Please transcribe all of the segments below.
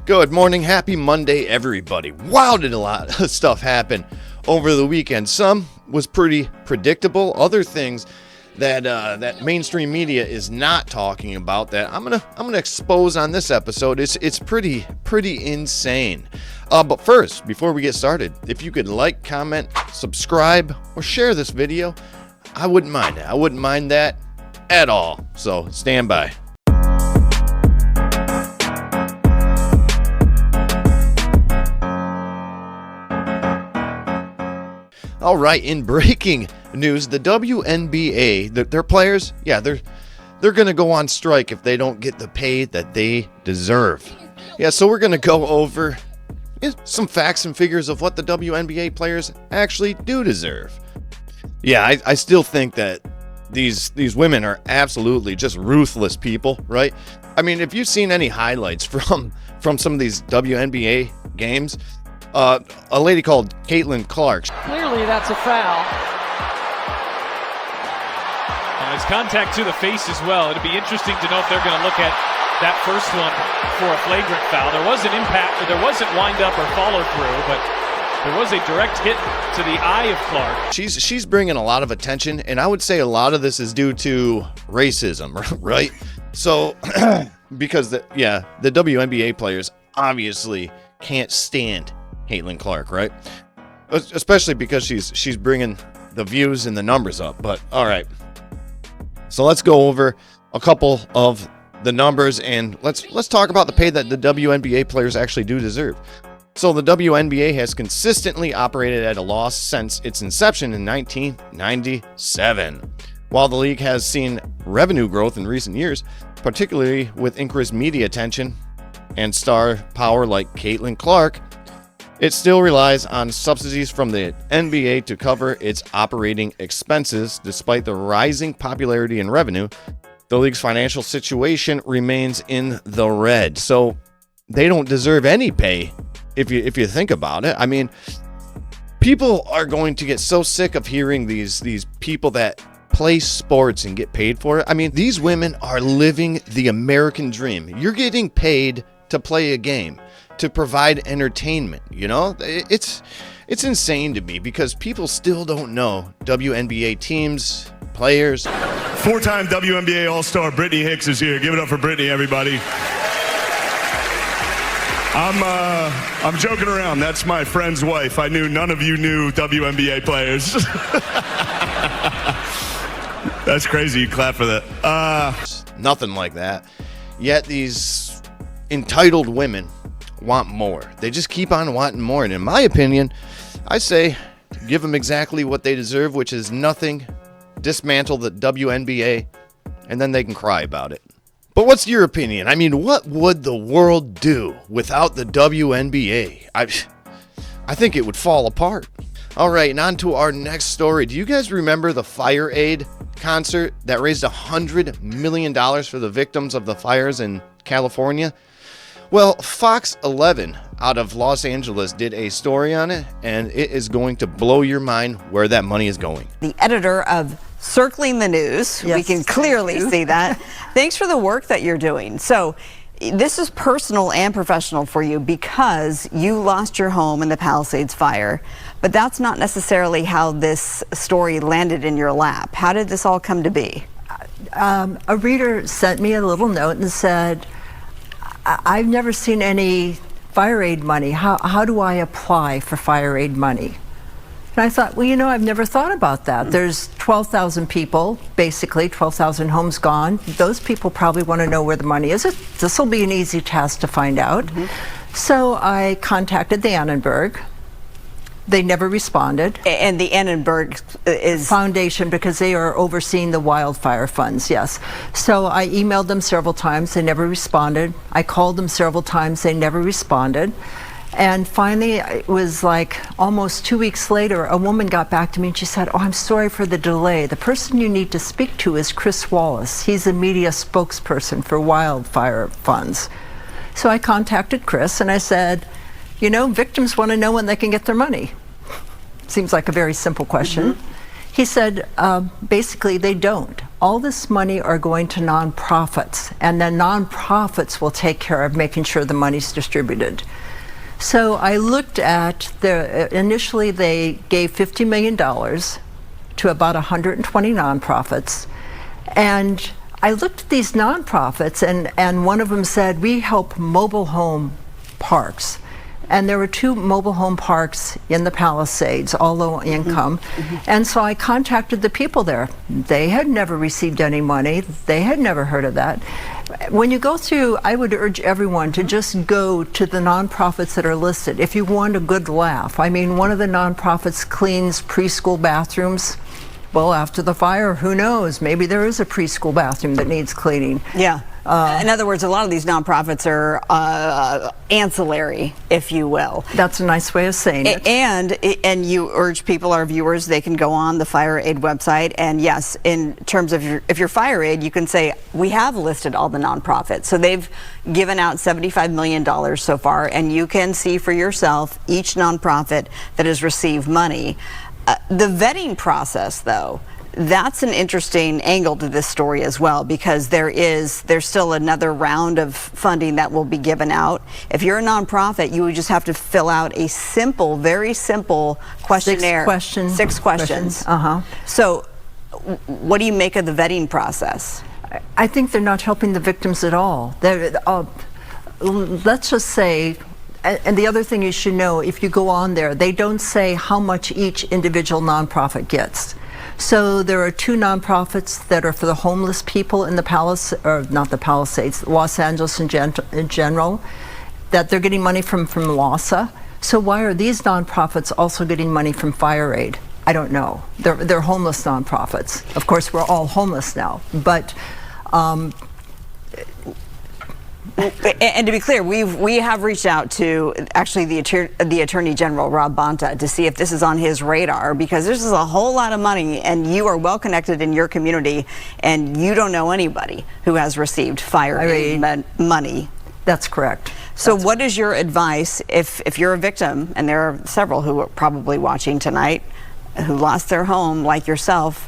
Good morning, happy Monday, everybody. Wow, did a lot of stuff happen over the weekend. Some was pretty predictable. Other things that that mainstream media is not talking about that I'm gonna expose on this episode. It's pretty insane. But first, before we get started, if you could like, comment, subscribe, or share this video, I wouldn't mind it. I wouldn't mind that at all. So stand by. All right, in breaking news, the WNBA, their players, they're going to go on strike if they don't get the pay that they deserve. Yeah, so we're going to go over some facts and figures of what the WNBA players actually do deserve. Yeah, I still think that these women are absolutely just ruthless people, right? I mean, if you've seen any highlights from some of these WNBA games, a lady called Caitlin Clark. Clearly, that's a foul. And it's contact to the face as well. It'd be interesting to know if they're going to look at that first one for a flagrant foul. There was an impact, or there wasn't wind up or follow through, but there was a direct hit to the eye of Clark. She's bringing a lot of attention, and I would say a lot of this is due to racism, right? So, because the WNBA players obviously can't stand Caitlin Clark, right? Especially because she's bringing the views and the numbers up. But all right, so let's go over a couple of the numbers and let's talk about the pay that the WNBA players actually do deserve. So the WNBA has consistently operated at a loss since its inception in 1997. While the league has seen revenue growth in recent years, particularly with increased media attention and star power like Caitlin Clark, it still relies on subsidies from the NBA to cover its operating expenses. Despite the rising popularity and revenue, the league's financial situation remains in the red. So they don't deserve any pay if you think about it. I mean, people are going to get so sick of hearing these people that play sports and get paid for it. I mean, these women are living the American dream. You're getting paid to play a game, to provide entertainment. You know, it's insane to me because people still don't know WNBA teams, players. Four-time WNBA All-Star Brittany Hicks is here. Give it up for Brittany, everybody. I'm joking around. That's my friend's wife. I knew none of you knew WNBA players. That's crazy. You clap for that. Nothing like that. Yet these entitled women want more. They just keep on wanting more. And in my opinion, I say give them exactly what they deserve, which is nothing. Dismantle the WNBA, and then they can cry about it. But what's your opinion? I mean, what would the world do without the WNBA? I think it would fall apart. All right, and on to our next story. Do you guys remember the Fire Aid concert that raised $100 million for the victims of the fires in California? Well, Fox 11 out of Los Angeles did a story on it, and it is going to blow your mind where that money is going. The editor of Circling the News, yes, we can clearly see that. Thanks for the work that you're doing. So this is personal and professional for you because you lost your home in the Palisades fire, but that's not necessarily how this story landed in your lap. How did this all come to be? A reader sent me a little note and said, I've never seen any fire aid money. How do I apply for fire aid money? And I thought, well, you know, I've never thought about that. There's 12,000 people, basically 12,000 homes gone. Those people probably want to know where the money is. This will be an easy task to find out. Mm-hmm. So I contacted the Annenberg. They never responded. And the Annenberg is Foundation, because they are overseeing the wildfire funds, yes. So I emailed them several times, they never responded. I called them several times, they never responded. And finally, it was like almost 2 weeks later, a woman got back to me and she said, oh, I'm sorry for the delay. The person you need to speak to is Chris Wallace. He's a media spokesperson for wildfire funds. So I contacted Chris and I said, you know, victims want to know when they can get their money. Seems like a very simple question. Mm-hmm. He said, basically, they don't. all this money are going to nonprofits, and then nonprofits will take care of making sure the money's distributed. So I looked at initially they gave $50 million to about 120 nonprofits. And I looked at these nonprofits, and one of them said, we help mobile home parks. And there were 2 mobile home parks in the Palisades, all low income. And so I contacted the people there. They had never received any money. They had never heard of that. When you go through, I would urge everyone to just go to the nonprofits that are listed if you want a good laugh. I mean, one of the nonprofits cleans preschool bathrooms. Well, after the fire, who knows? Maybe there is a preschool bathroom that needs cleaning. Yeah. In other words, a lot of these nonprofits are ancillary, if you will. That's a nice way of saying it. And you urge people, our viewers, they can go on the Fire Aid website. And yes, in terms of if you're Fire Aid, you can say, we have listed all the nonprofits. So they've given out $75 million so far. And you can see for yourself each nonprofit that has received money. The vetting process, though, that's an interesting angle to this story as well, because there's still another round of funding that will be given out. If you're a nonprofit, you would just have to fill out a simple, very simple questionnaire. 6 questions. So what do you make of the vetting process? I think they're not helping the victims at all. Let's just say, and the other thing you should know, if you go on there, they don't say how much each individual nonprofit gets. So there are 2 nonprofits that are for the homeless people in the Palisades, Los Angeles in general, that they're getting money from LASA. So why are these nonprofits also getting money from Fire Aid? I don't know. They're homeless nonprofits. Of course, we're all homeless now, but. And to be clear, we have reached out to actually the Attorney General, Rob Bonta, to see if this is on his radar, because this is a whole lot of money, and you are well connected in your community, and you don't know anybody who has received Fire Aid money. That's correct. So what is your advice if you're a victim, and there are several who are probably watching tonight who lost their home like yourself,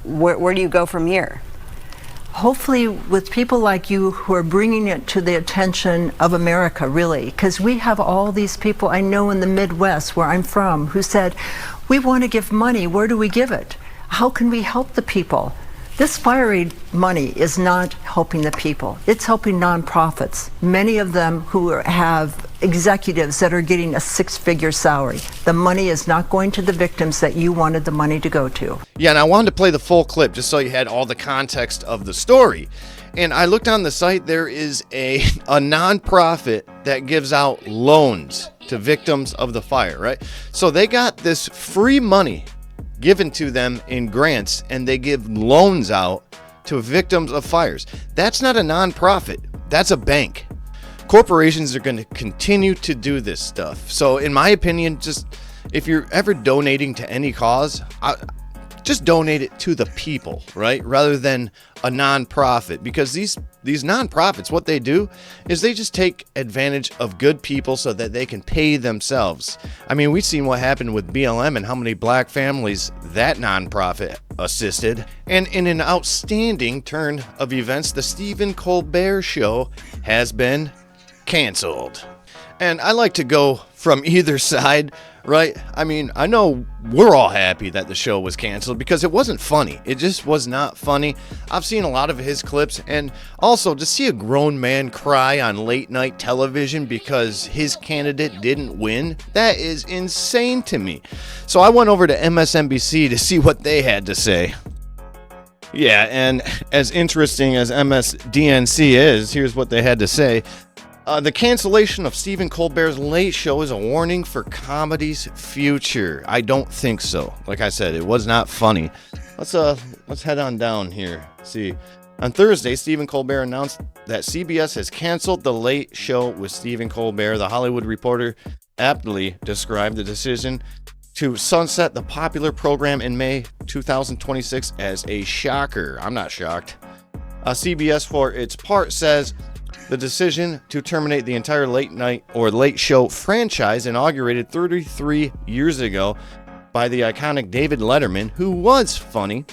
where do you go from here? Hopefully with people like you who are bringing it to the attention of America, really, because we have all these people I know in the Midwest, where I'm from, who said, we want to give money, where do we give it? How can we help the people? This Fire Aid money is not helping the people. It's helping nonprofits, many of them who have executives that are getting a 6-figure salary. The money is not going to the victims that you wanted the money to go to. Yeah, and I wanted to play the full clip just so you had all the context of the story. And I looked on the site, there is a nonprofit that gives out loans to victims of the fire, right? So they got this free money given to them in grants, and they give loans out to victims of fires. That's not a nonprofit, that's a bank. Corporations are going to continue to do this stuff. So in my opinion, just if you're ever donating to any cause, just donate it to the people, right? Rather than a nonprofit, because these nonprofits, what they do is they just take advantage of good people so that they can pay themselves. I mean, we've seen what happened with BLM and how many black families that nonprofit assisted. And in an outstanding turn of events, the Stephen Colbert Show has been canceled. And I like to go from either side, right? I mean, I know we're all happy that the show was canceled because it wasn't funny. It just was not funny. I've seen a lot of his clips, and also to see a grown man cry on late night television because his candidate didn't win, that is insane to me. So I went over to MSNBC to see what they had to say. Yeah, and as interesting as MSDNC is, here's what they had to say. The cancellation of Stephen Colbert's Late Show is a warning for comedy's future. I don't think so. Like I said, it was not funny. Let's head on down here. See, on Thursday, Stephen Colbert announced that CBS has canceled The Late Show with Stephen Colbert. The Hollywood Reporter aptly described the decision to sunset the popular program in May 2026 as a shocker. I'm not shocked. CBS, for its part, says the decision to terminate the entire late night or late show franchise, inaugurated 33 years ago by the iconic David Letterman, who was funny,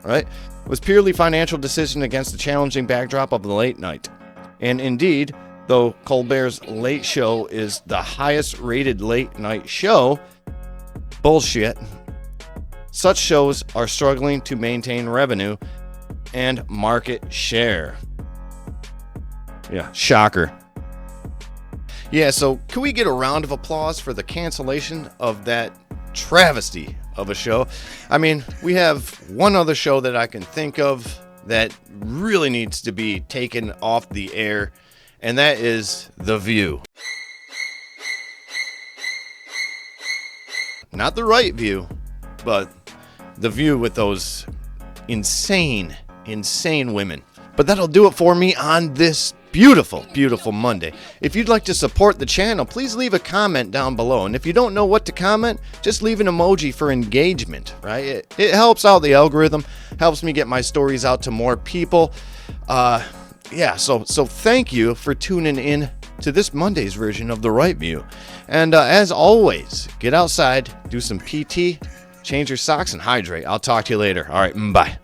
right, was purely financial decision against the challenging backdrop of the late night. And indeed, though Colbert's Late Show is the highest rated late night show, bullshit. Such shows are struggling to maintain revenue and market share. Yeah, shocker. Yeah, so can we get a round of applause for the cancellation of that travesty of a show? I mean, we have one other show that I can think of that really needs to be taken off the air, and that is The View. Not The Right View, but The View with those insane women. But that'll do it for me on this beautiful Monday. If you'd like to support the channel, please leave a comment down below. And if you don't know what to comment, just leave an emoji for engagement, right? It helps out the algorithm, helps me get my stories out to more people. Yeah, so thank you for tuning in to this Monday's version of The Right View. And as always, get outside, do some PT, change your socks, and hydrate. I'll talk to you later. All right, bye.